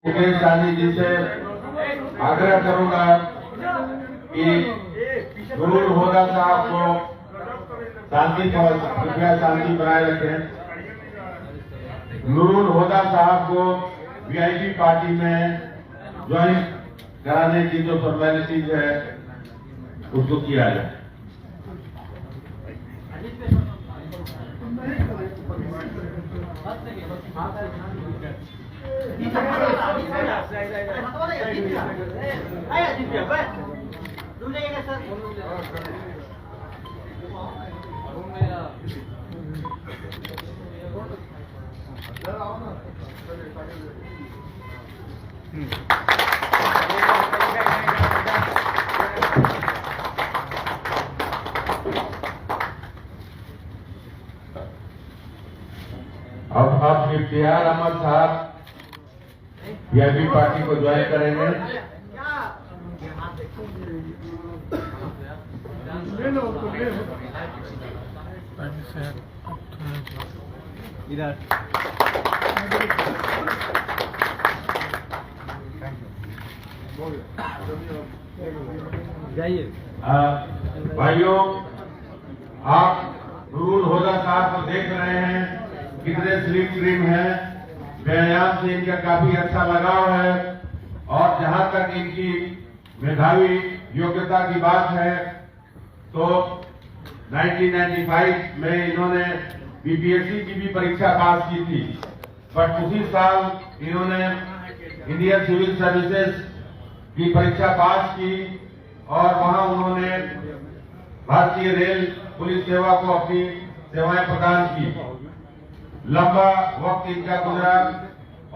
मुकेश गांधी जी से आग्रह करूंगा कि गुरु होदा साहब को कृपया शांति बनाए रखें। नूरुल होदा साहब को वीआईपी पार्टी में ज्वाइन कराने की जो फॉर्मेलिटीज है उसको किया जाए। अब इफ्तियार अहमद साहब वीआईपी पार्टी को ज्वाइन करेंगे। इधर जाइए भाइयों, आप नूरुल होदा साहब को देख रहे हैं, कितने स्लिम है। व्यायाम से इनका काफी अच्छा लगाव है और जहां तक इनकी मेधावी योग्यता की बात है तो 1995 में इन्होंने बीपीएससी की भी परीक्षा पास की थी, बट उसी साल इन्होंने इंडियन सिविल सर्विसेज की परीक्षा पास की और वहां उन्होंने भारतीय रेल पुलिस सेवा को अपनी सेवाएं प्रदान की। लंबा वक्त इनका गुजरा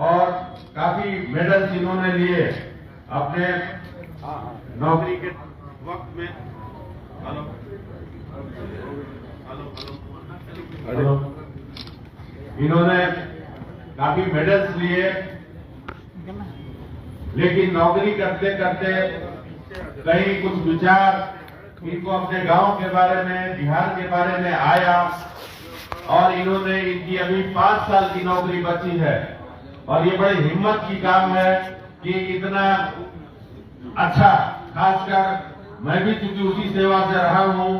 और काफी मेडल्स इन्होंने लिए अपने नौकरी के वक्त में। हेलो, इन्होंने काफी मेडल्स लिए, लेकिन नौकरी करते करते कहीं कुछ विचार इनको अपने गांव के बारे में, बिहार के बारे में आया और इन्होंने इनकी अभी 5 साल की नौकरी बची है और ये बड़ी हिम्मत की काम है कि इतना अच्छा, खासकर मैं भी चूंकि उसी सेवा से रहा हूं,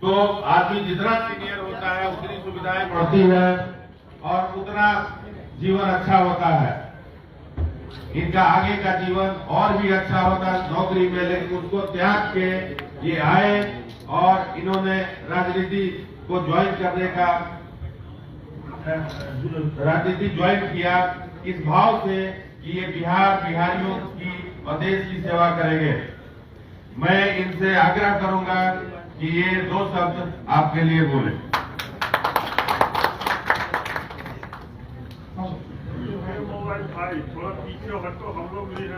तो आदमी जितना सीनियर होता है उतनी सुविधाएं बढ़ती है और उतना जीवन अच्छा होता है। इनका आगे का जीवन और भी अच्छा होता है नौकरी में, लेकिन उसको त्याग के ये आए और इन्होंने राजनीति को ज्वाइन किया इस भाव से कि ये बिहारियों की और देश की सेवा करेंगे। मैं इनसे आग्रह करूंगा कि ये 2 शब्द आपके लिए बोले। थोड़ा पीछे हटो, हम लोग नहीं हैं।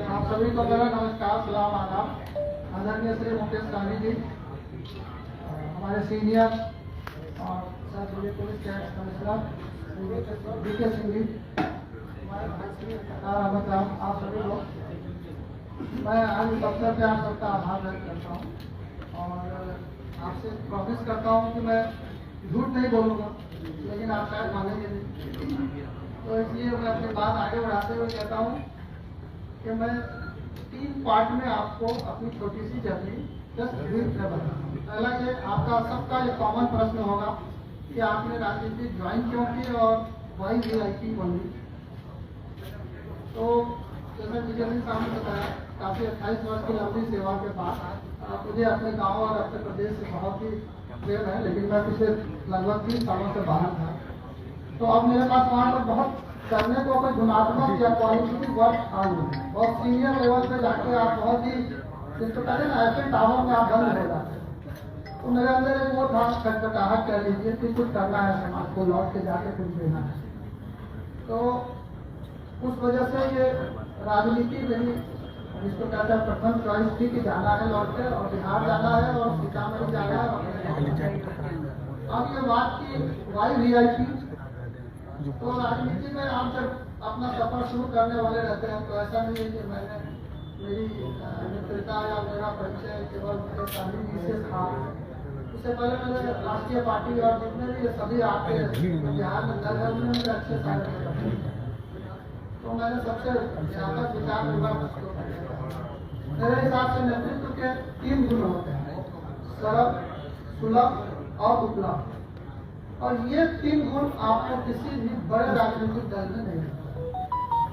आप सभी को मेरा नमस्कार, सलाम, आदाब। आदरणीय श्री मुकेश गांधी जी, हमारे सीनियर और पुलिस के कमिश्नर बीके सिंह जी, आप सभी लोग, मैं आज इस अवसर पे आप सबका आभार व्यक्त करता हूँ और आपसे प्रॉमिस करता हूँ कि मैं झूठ नहीं बोलूँगा, लेकिन आप शायद मानेंगे नहीं। तो इसलिए मैं अपनी बात आगे बढ़ाते हुए कहता हूँ कि मैं 3 पार्ट में आपको अपनी छोटी सी जर्नी जस्ट ब्रीफ में बताऊँ। पहला ये आपका सबका एक कॉमन प्रश्न होगा कि आपने राजनीति ज्वाइन क्यों की और वाई वीआईपी बनी। तो जैसा विजय सिंह साहब ने बताया, काफी 28 वर्ष की लंबी सेवा के बाद मुझे अपने गाँव और अपने प्रदेश से बहुत ही प्रेम है, लेकिन मैं पिछले लगभग 3 सालों से बाहर था। तो अब मेरे पास वहाँ पर बहुत करने को कोई गुणात्मक या क्वालिटेटिव वर्क आ नहीं, बहुत सीनियर लेवल पे जाके आप बहुत ही जिसको कहते हैं ना, ऐसे टावर में आप बंद हो जाते हैं। तो मेरे अंदर एक वो था, खटखटाहट कह लीजिए कि कुछ करना है, समाज को लौट के जाके कुछ देना है। तो उस वजह से ये राजनीति मेरी, जिसको कहते हैं प्रथम चॉइस थी कि जाना है लौट के, और बिहार जाना है और सीतामढ़ी जाना है। अब ये बात की वाई वीआईपी, तो राजनीति में आप जब अपना सफर शुरू करने वाले रहते हैं तो ऐसा नहीं है कि मेरी मित्रता या मेरा परिचय केवल मुकेश गांधी जी से था। इससे पहले मैंने राष्ट्रीय पार्टी और जितने भी सभी आपके बिहार में दल है उन्होंने मुझे अच्छे सारे, तो मैंने सबसे ज्यादा विचार विभाग मेरे हिसाब से नेतृत्व के 3 गुण होते हैं, सरल, सुलभ और उपलब्ध। और ये 3 गुण आपको किसी भी बड़े राजनीतिक दल में नहीं मिलता।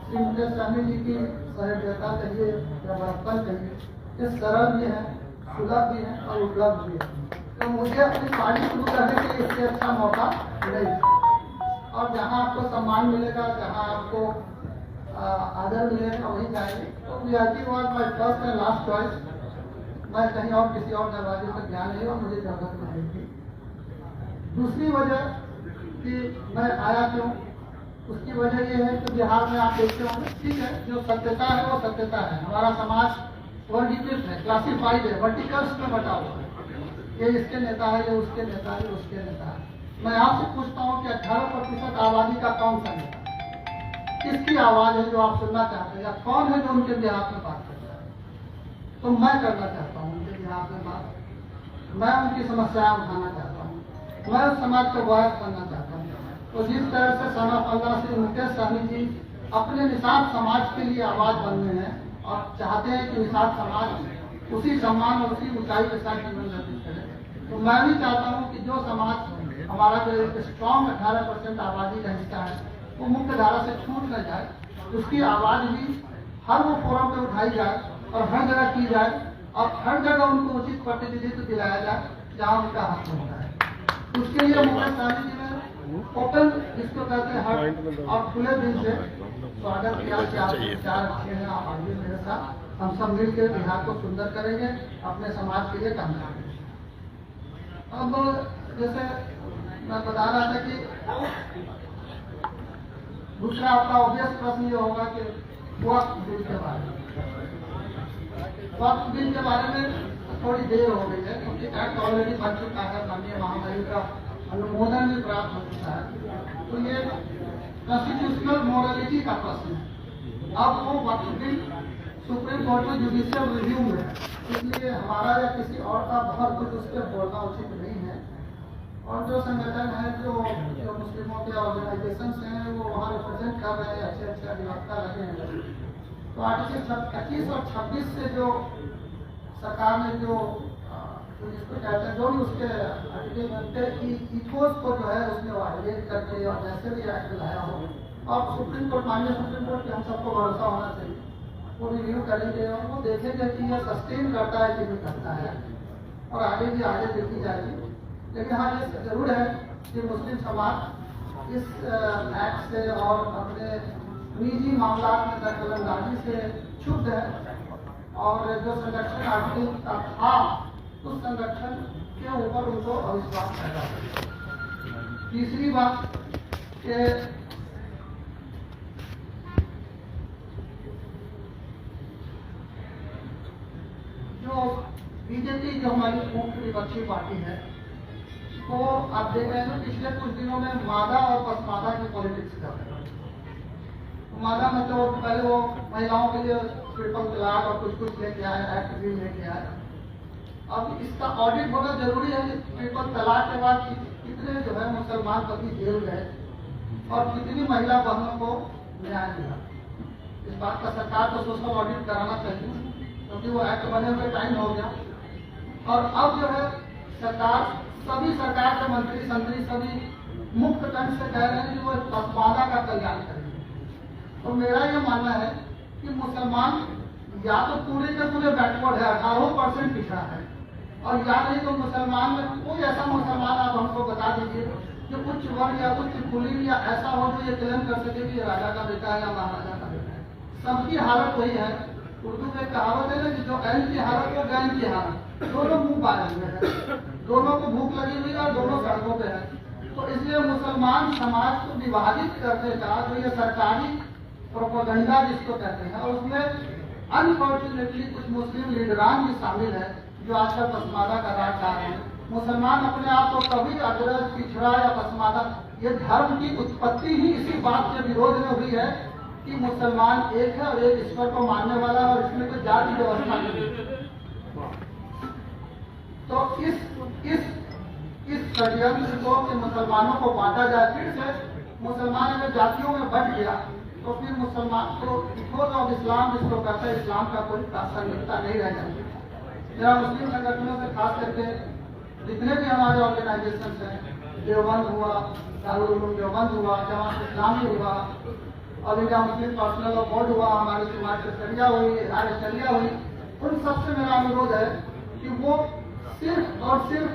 श्री मुकेश सहनी जी की सहजता कहिए या बड़प्पन कहिए, ये सरल भी है, सुलभ भी है और उपलब्ध भी है। तो मुझे अपनी पार्टी शुरू करने के लिए इससे अच्छा मौका नहीं। और जहाँ आपको सम्मान मिलेगा, जहाँ आपको आदर मिलेगा, वहीं जाएंगे। तो VIP was my first and last choice. मैं कहीं और किसी और दरवाजे पर ध्यान नहीं और मुझे जरूरत नहीं थी। दूसरी वजह कि मैं आया क्यों, उसकी वजह ये है कि बिहार में आप देखते होंगे, ठीक है, जो सत्यता है वो सत्यता है। हमारा समाज वर्गीकृत है, क्लासिफाइड है, वर्टिकल्स में बटा हुआ है। ये इसके नेता है, ये उसके नेता है, ये उसके नेता है। मैं आपसे पूछता हूँ कि 18% आबादी का कौन सा नेता, किसकी आवाज है जो आप सुनना चाहते हैं, या कौन है जो उनके बिहार में बात करता है? तो मैं करना चाहता हूँ उनके बिहार में बात। मैं उनकी समस्याएं उठाना चाहता हूँ, मैं उस समाज को वायस बनना चाहता हूँ। तो जिस तरह से सन ऑफ 15 से मुकेश सहनी जी अपने निषाद समाज के लिए आवाज बन रहे हैं और चाहते हैं कि निषाद समाज उसी सम्मान और उसी ऊंचाई के साथ जीवन व्यतीत करे, तो मैं भी चाहता हूँ कि जो समाज हमारा जो एक स्ट्रॉन्ग 18% आबादी का हिस्सा है वो मुख्य धारा से छूट न जाए, उसकी आवाज भी हर वो फोरम पे उठाई जाए और हर जगह की जाए और हर जगह उनको उचित प्रतिनिधित्व दिलाया जाए जहाँ उनका हक होता है। उसके लिए मुकेश सहनी जी ने ओपन, जिसको कहते हैं हर और खुले दिल से स्वागत किया कि आप विचार अच्छे हैं, आप आइए मेरे साथ, हम सब मिलकर बिहार को सुंदर करेंगे, अपने समाज के लिए काम करेंगे। अब जैसे मैं बता रहा था कि दूसरा आपका ऑब्वियस प्रश्न ये होगा कि वक्फ बिल के बारे में। वक्फ बिल के बारे में थोड़ी देर हो गई है क्योंकि एक्ट ऑलरेडी बन चुका है, माननीय महामहिम का अनुमोदन भी प्राप्त हो चुका है। तो ये कॉन्स्टिट्यूशनल मोरालिटी का प्रश्न है। अब वो वक्फ बिल सुप्रीम कोर्ट में जुडिशियल रिव्यू में है, इसलिए हमारा या किसी और का बहुत कुछ उस पर बोलना उचित नहीं है। और जो संगठन है, जो मुस्लिमों के ऑर्गेनाइजेशन हैं, वो वहाँ रिप्रेजेंट कर रहे हैं, अच्छे अधिवक्ता लगे हैं। तो आर्टिकल 25 और 26 से जो सरकार ने जो जिसको कहते हैं, जो भी उसके आर्टिकल बनते की इथोस को जो है उसने वायलेट करके और जैसे भी एक्ट लाया हो, और सुप्रीम कोर्ट, माननीय सुप्रीम कोर्ट के हम सबको भरोसा होना चाहिए, वो रिव्यू करेंगे और वो देखेंगे कि यह सस्टेन करता है कि नहीं करता है, और आगे भी आगे देखी जाएगी। लेकिन हाँ, ये जरूर है कि मुस्लिम समाज इस एक्ट से और अपने निजी मामला में दखलंदाजी से क्षुब्ध है, और जो संरक्षण आर्टिकल का था उस संरक्षण के ऊपर उनको अविश्वास पैदा है। तीसरी बात कि जो बीजेपी, जो हमारी मुख्य विपक्षी पार्टी है, तो आप देख रहे हैं पिछले कुछ दिनों में मादा और पसमादा की पॉलिटिक्स कर रहे हैं। मादा मतलब पहले वो महिलाओं के लिए ट्रिपल तलाक और कुछ लेके आए, एक्ट भी लेके आए। अब इसका ऑडिट होना जरूरी है कि ट्रिपल तलाक के बाद कितने जो है मुसलमान पति जेल गए और कितनी महिला बहनों को न्याय मिला। इस बात का सरकार को सोशल ऑडिट कराना चाहिए, क्योंकि वो एक्ट बने हुए टाइम हो गया। और अब जो है सरकार, सभी सरकार के मंत्री सभी मुक्त कंठ से कह रहे हैं कि वो पसमादा का कल्याण करेंगे। तो मेरा ये मानना है कि मुसलमान या तो पूरे के पूरे बैकवर्ड है, 18% पिछड़ा है, और या नहीं तो मुसलमान में कोई ऐसा मुसलमान आप हमको बता दीजिए जो उच्च वर्ग या उच्च कुलीन या ऐसा हो जो ये क्लेम कर सके कि राजा का बेटा है या महाराजा का बेटा है। सबकी हालत वही है। उर्दू में कहावत है ना कि जो ऐन की हालत वो गैन की हालत, दोनों मुंह बाहर हुए हैं, दोनों को भूख लगी हुई है और दोनों सड़कों पे है। तो इसलिए मुसलमान समाज को विभाजित करने का जो ये सरकारी प्रोपेगेंडा जिसको कहते हैं, और उसमें अनफॉर्चुनेटली कुछ मुस्लिम लीडरान भी शामिल है जो आजकल पसमादा का राज डाल रहे हैं। मुसलमान अपने आप को कभी अग्रज, पिछड़ा या पसमादा, ये धर्म की उत्पत्ति ही इसी बात के विरोध में हुई है कि मुसलमान एक है और एक ईश्वर को मानने वाला है और इसमें कोई जाति व्यवस्था नहीं। तो इस इस षड्यंत्र को कि मुसलमानों को बांटा जाए, फिर से मुसलमान अगर जातियों में बट गया तो फिर मुसलमान को बिकॉज ऑफ इस्लाम जिसको कहते हैं इस्लाम का कोई प्रासंगिकता नहीं रह जाती। मेरा मुस्लिम संगठनों से खास करके जितने भी हमारे ऑर्गेनाइजेशन हैं, देवबंद हुआ, दारुल उलूम देवबंद हुआ, जमात इस्लामी हुआ, और India Muslim personal law board हुआ, हमारी समाज से शरिया हुई, शरिया हुई, उन सबसे मेरा अनुरोध है कि वो सिर्फ और सिर्फ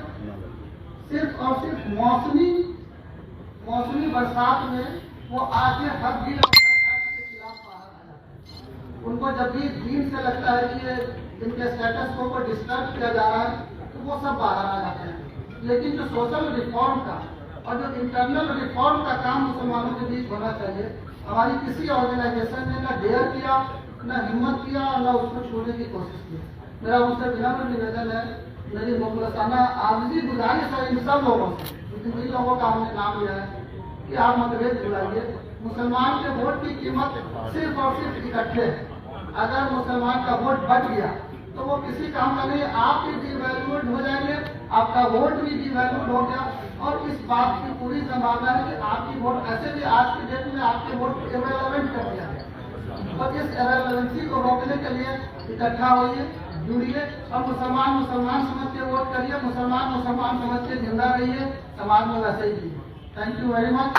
मौसमी बरसात में वो आके हर बिल और हर एक्ट के खिलाफ बाहर आ जाते हैं। उनको जब भी दीन से लगता है कि ये इनके स्टेटस को डिस्टर्ब किया जा रहा है तो वो सब बाहर आ जाते हैं। लेकिन जो सोशल रिफॉर्म का और जो इंटरनल रिफॉर्म का काम मुसलमानों के बीच होना चाहिए, हमारी किसी ऑर्गेनाइजेशन ने न डेयर किया, न हिम्मत किया और न उसको छूने की कोशिश की। मेरा उनसे विनम्र निवेदन है, मेरी मुखलसाना आर्जी गुजारिश है इन सब लोगों से, जिन लोगों का हमने नाम लिया है, कि आप मतभेद भुलाइए। मुसलमान के वोट की कीमत सिर्फ और सिर्फ इकट्ठे है। अगर मुसलमान का वोट बच गया तो वो किसी काम का नहीं, आप भी डिवैल्यूड हो जाएंगे, आपका वोट भी डिवैल्यूड हो गया। और इस बात की पूरी संभावना है कि आपकी वोट ऐसे भी आज की डेट में आपके वोट को इररेलेवेंट कर दिया गया। और इस इररेलेवेंसी को रोकने के लिए इकट्ठा होइए, जुड़िए और मुसलमान समझ के वोट करिए, मुसलमान समझ के जिंदा रहिए, समाज में वैसे ही जिए। Thank you very much.